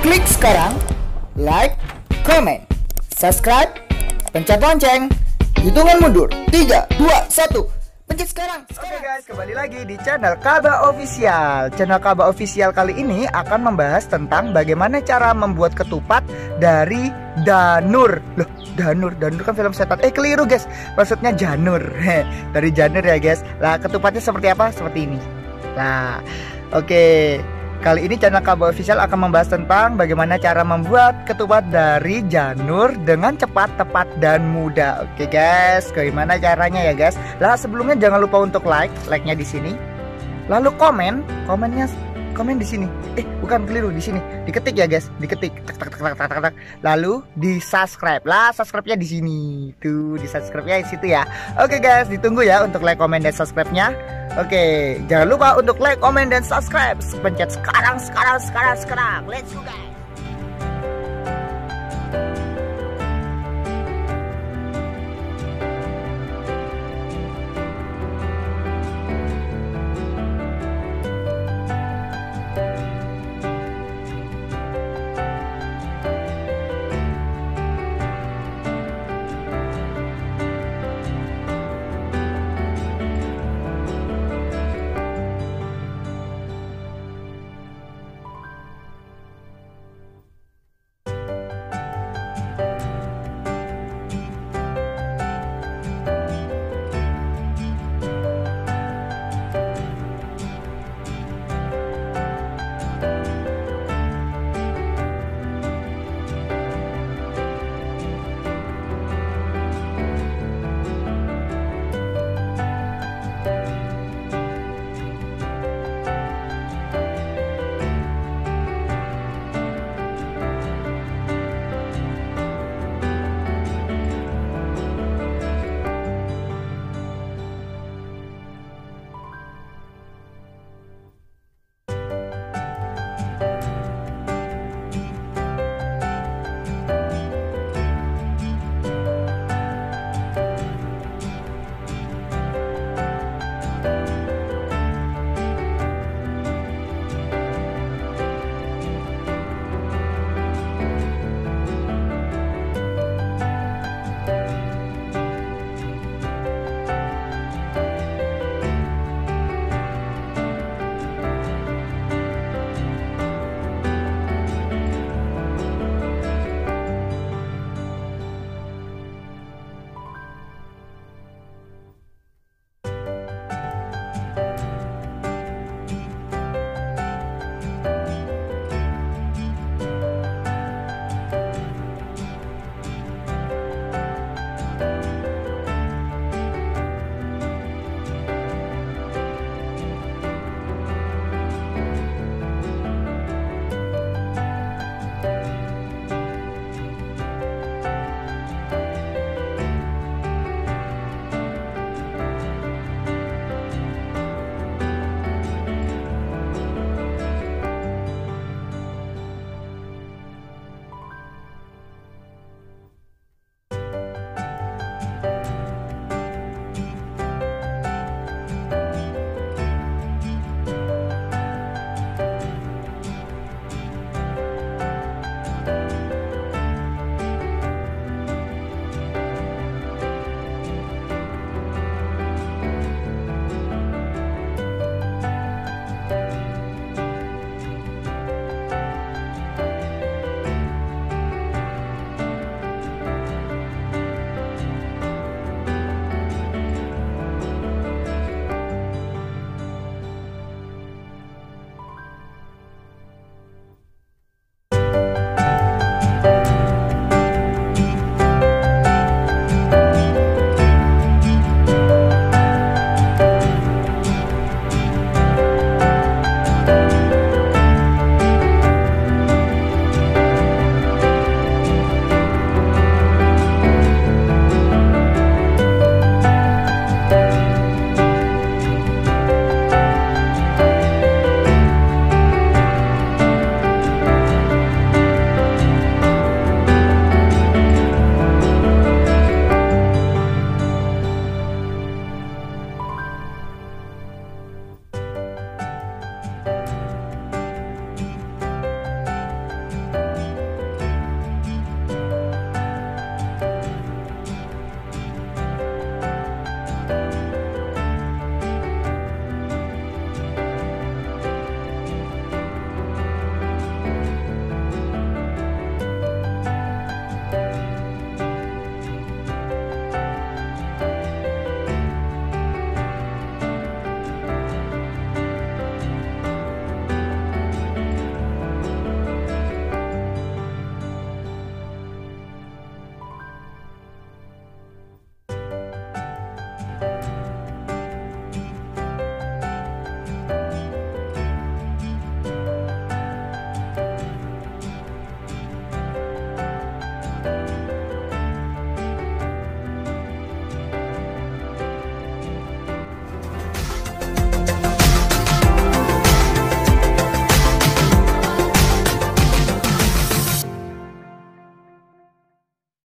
Klik sekarang, like, comment, subscribe, pencet lonceng. Hitungan mundur, 3, 2, 1. Pencet sekarang. Oke guys, kembali lagi di channel Kaba Official. Channel Kaba Official kali ini akan membahas tentang bagaimana cara membuat ketupat dari Janur. Loh, Janur kan film setan. Keliru guys, maksudnya Janur. Dari Janur ya guys. Lah, ketupatnya seperti apa? Seperti ini. Nah, oke. Kali ini channel Kaba Official akan membahas tentang bagaimana cara membuat ketupat dari Janur dengan cepat, tepat, dan mudah. Oke guys, bagaimana caranya ya guys? Lah sebelumnya jangan lupa untuk like-nya di sini. Lalu komen di sini. Bukan, keliru, di sini. Diketik ya guys, diketik. Tak. Lalu di subscribe. Lah, subscribe-nya di sini. Tuh, di subscribe-nya di situ ya. Oke guys, ditunggu ya untuk like, komen, dan subscribe-nya. Oke, jangan lupa untuk like, komen, dan subscribe. Pencet sekarang. Let's go guys.